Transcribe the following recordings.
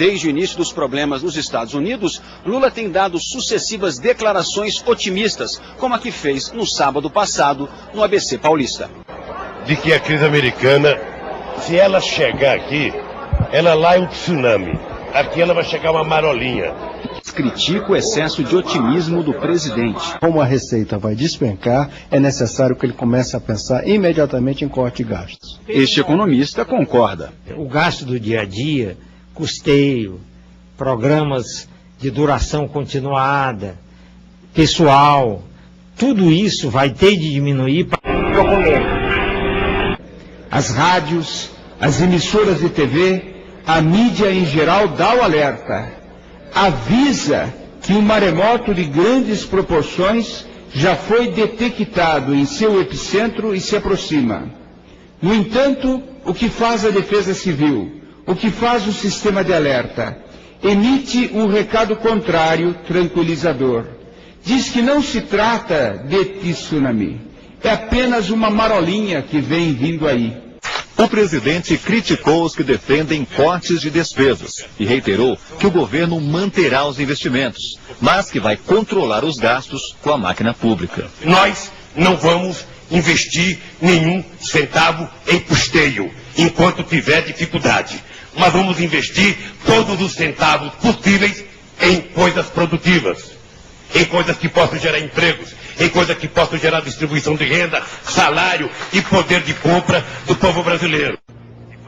Desde o início dos problemas nos Estados Unidos, Lula tem dado sucessivas declarações otimistas, como a que fez no sábado passado no ABC Paulista. De que a crise americana, se ela chegar aqui, ela lá é um tsunami. Aqui ela vai chegar uma marolinha. Critica o excesso de otimismo do presidente. Como a receita vai despencar, é necessário que ele comece a pensar imediatamente em corte de gastos. Este economista concorda. O gasto do dia a dia, custeio, programas de duração continuada, pessoal, tudo isso vai ter de diminuir. As rádios, as emissoras de TV, a mídia em geral dá o alerta. Avisa que um maremoto de grandes proporções já foi detectado em seu epicentro e se aproxima. No entanto, o que faz a Defesa Civil, o que faz o sistema de alerta? Emite um recado contrário, tranquilizador. Diz que não se trata de tsunami, é apenas uma marolinha que vem vindo aí. O presidente criticou os que defendem cortes de despesas e reiterou que o governo manterá os investimentos, mas que vai controlar os gastos com a máquina pública. Nós não vamos investir nenhum centavo em custeio, enquanto tiver dificuldade. Mas vamos investir todos os centavos possíveis em coisas produtivas, em coisas que possam gerar empregos, em coisas que possam gerar distribuição de renda, salário e poder de compra do povo brasileiro.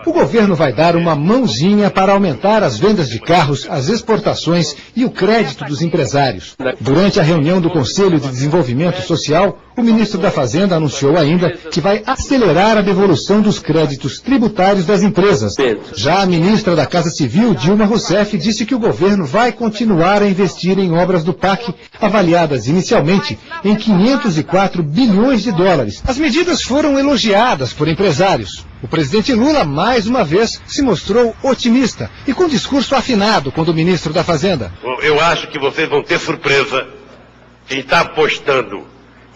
O governo vai dar uma mãozinha para aumentar as vendas de carros, as exportações e o crédito dos empresários. Durante a reunião do Conselho de Desenvolvimento Social, o ministro da Fazenda anunciou ainda que vai acelerar a devolução dos créditos tributários das empresas. Já a ministra da Casa Civil, Dilma Rousseff, disse que o governo vai continuar a investir em obras do PAC, avaliadas inicialmente em 504 bilhões de dólares. As medidas foram elogiadas por empresários. O presidente Lula, mais uma vez, se mostrou otimista e com discurso afinado com o ministro da Fazenda. Eu acho que vocês vão ter surpresa. Quem está apostando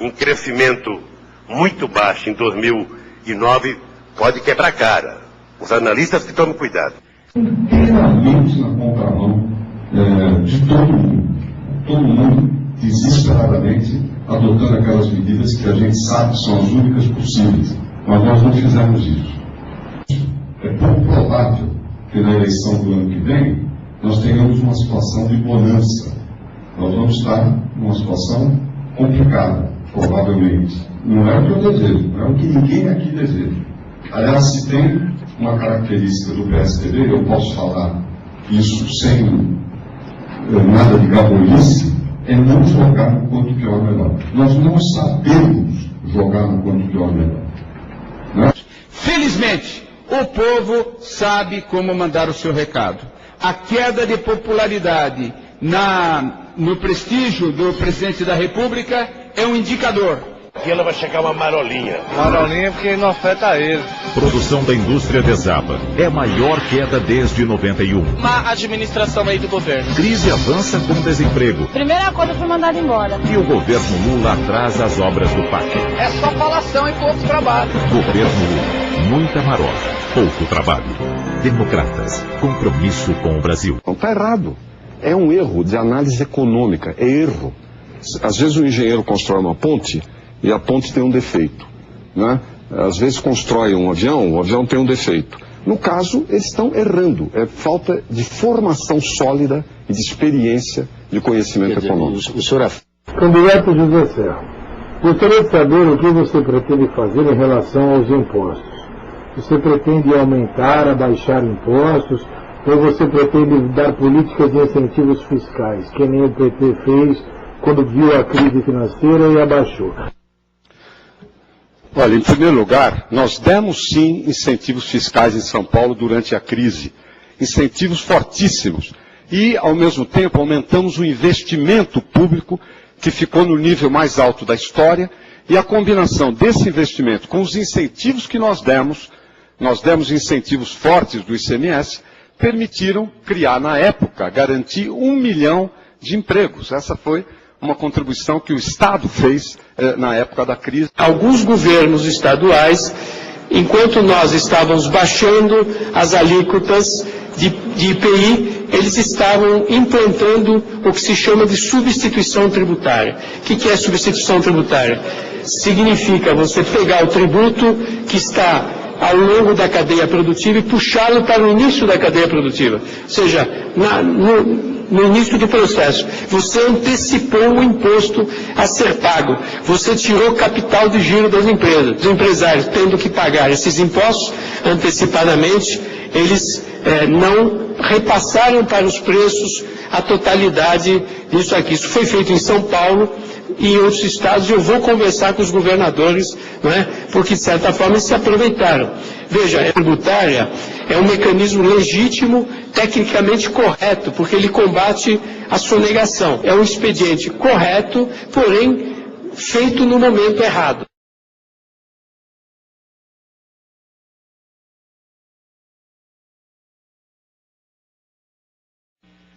em crescimento muito baixo em 2009 pode quebrar a cara. Os analistas que tomem cuidado. Inteiramente na contramão de todo mundo. Todo mundo desesperadamente adotando aquelas medidas que a gente sabe são as únicas possíveis. Mas nós não fizemos isso. É pouco provável que na eleição do ano que vem nós tenhamos uma situação de bonança. Nós vamos estar numa situação complicada, provavelmente. Não é o que eu desejo, não é o que ninguém aqui deseja. Aliás, se tem uma característica do PSDB, eu posso falar isso sem nada de gabolice, é não jogar no quanto pior melhor. Nós não sabemos jogar no quanto pior melhor. Felizmente, o povo sabe como mandar o seu recado. A queda de popularidade no prestígio do presidente da República é um indicador. Aqui ela vai chegar uma marolinha. Marolinha porque não afeta a ele. Produção da indústria desaba. É a maior queda desde 91. Uma administração aí do governo. Crise avança com desemprego. Primeira coisa foi mandada embora. E o governo Lula atrasa as obras do PAC. É só falação e pouco trabalho. Governo Lula. Muita marola. Pouco trabalho. Democratas. Compromisso com o Brasil. Não está errado. É um erro de análise econômica. É erro. Às vezes o engenheiro constrói uma ponte e a ponte tem um defeito, né? Às vezes constrói um avião, o avião tem um defeito. No caso, eles estão errando. É falta de formação sólida e de experiência de conhecimento econômico. Candidato José Serra, gostaria de saber o que você pretende fazer em relação aos impostos. Você pretende aumentar, abaixar impostos, ou você pretende dar políticas de incentivos fiscais, que nem o PT fez quando viu a crise financeira e abaixou? Olha, em primeiro lugar, nós demos sim incentivos fiscais em São Paulo durante a crise. Incentivos fortíssimos. E, ao mesmo tempo, aumentamos o investimento público, que ficou no nível mais alto da história. E a combinação desse investimento com os incentivos que nós demos incentivos fortes do ICMS, permitiram criar, na época, garantir 1 milhão de empregos. Essa foi uma contribuição que o Estado fez na época da crise. Alguns governos estaduais, enquanto nós estávamos baixando as alíquotas de IPI, eles estavam implantando o que se chama de substituição tributária. O que é substituição tributária? Significa você pegar o tributo que está ao longo da cadeia produtiva e puxá-lo para o início da cadeia produtiva. Ou seja, no início do processo, você antecipou o imposto a ser pago. Você tirou capital de giro das empresas. Os empresários, tendo que pagar esses impostos antecipadamente, eles não repassaram para os preços a totalidade disso aqui. Isso foi feito em São Paulo e em outros estados, e eu vou conversar com os governadores, não é? Porque, de certa forma, eles se aproveitaram. Veja, a tributária é um mecanismo legítimo, tecnicamente correto, porque ele combate a sonegação. É um expediente correto, porém, feito no momento errado.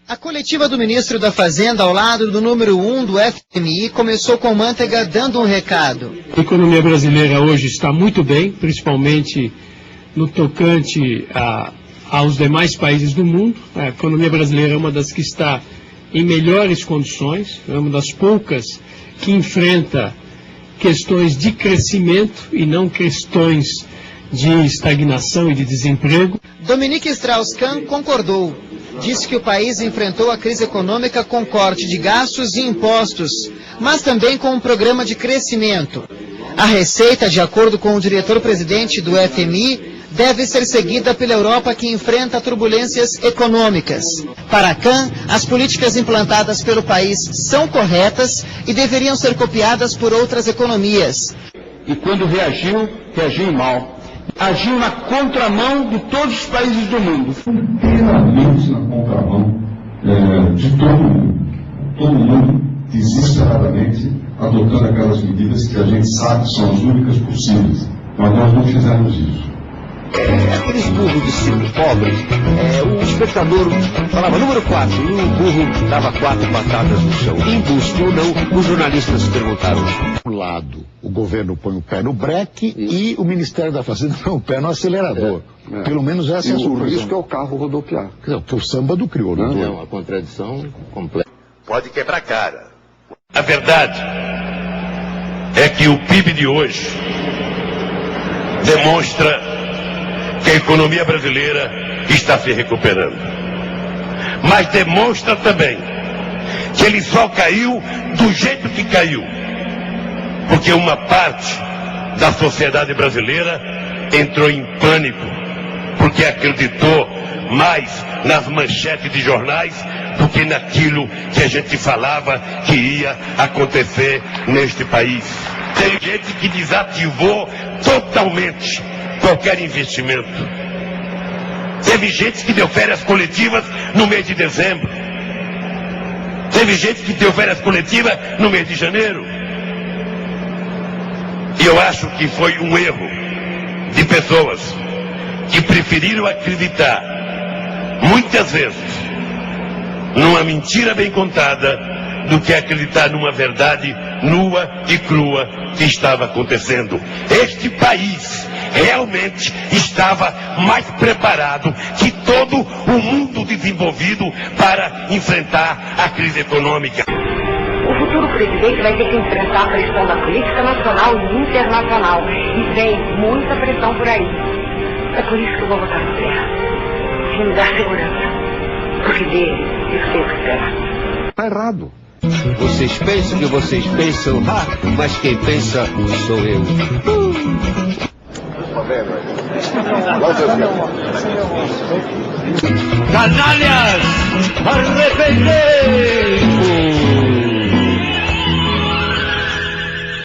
A coletiva do ministro da Fazenda, ao lado do número 1 do FMI, começou com Mantega dando um recado. A economia brasileira hoje está muito bem, principalmente no tocante aos demais países do mundo. A economia brasileira é uma das que está em melhores condições, é uma das poucas que enfrenta questões de crescimento e não questões de estagnação e de desemprego. Dominique Strauss-Kahn concordou. Disse que o país enfrentou a crise econômica com corte de gastos e impostos, mas também com um programa de crescimento. A receita, de acordo com o diretor-presidente do FMI, deve ser seguida pela Europa, que enfrenta turbulências econômicas. Para Kahn, as políticas implantadas pelo país são corretas e deveriam ser copiadas por outras economias. E quando reagiu mal. Agiu na contramão de todos os países do mundo. Inteiramente na contramão de todo mundo. Todo mundo, desesperadamente, adotando aquelas medidas que a gente sabe são as únicas possíveis. Mas nós não fizemos isso. Aqueles burros de circo pobre, o espectador falava número 4 e o burro dava 4 batatas no chão. Injusto ou não, os jornalistas perguntaram. Por um lado, o governo põe o pé no breque e o Ministério da Fazenda põe o pé no acelerador. Pelo menos essa é a sua risco que é o carro rodopiar. Porque o samba do crioulo. É uma contradição completa. Pode quebrar a cara. A verdade é que o PIB de hoje demonstra que a economia brasileira está se recuperando. Mas demonstra também que ele só caiu do jeito que caiu. Porque uma parte da sociedade brasileira entrou em pânico, porque acreditou mais nas manchetes de jornais do que naquilo que a gente falava que ia acontecer neste país. Tem gente que desativou totalmente qualquer investimento. Teve gente que deu férias coletivas no mês de dezembro. Teve gente que deu férias coletivas no mês de janeiro. E eu acho que foi um erro de pessoas que preferiram acreditar, muitas vezes, numa mentira bem contada, do que acreditar numa verdade nua e crua que estava acontecendo. Este país realmente estava mais preparado que todo o mundo desenvolvido para enfrentar a crise econômica. O futuro presidente vai ter que enfrentar a pressão da política nacional e internacional. E vem muita pressão por aí. É por isso que eu vou votar no Terra. Que me dá segurança. Porque dele eu sei o que esperar. Está errado. Vocês pensam que vocês pensam, mas quem pensa sou eu. Canalhas!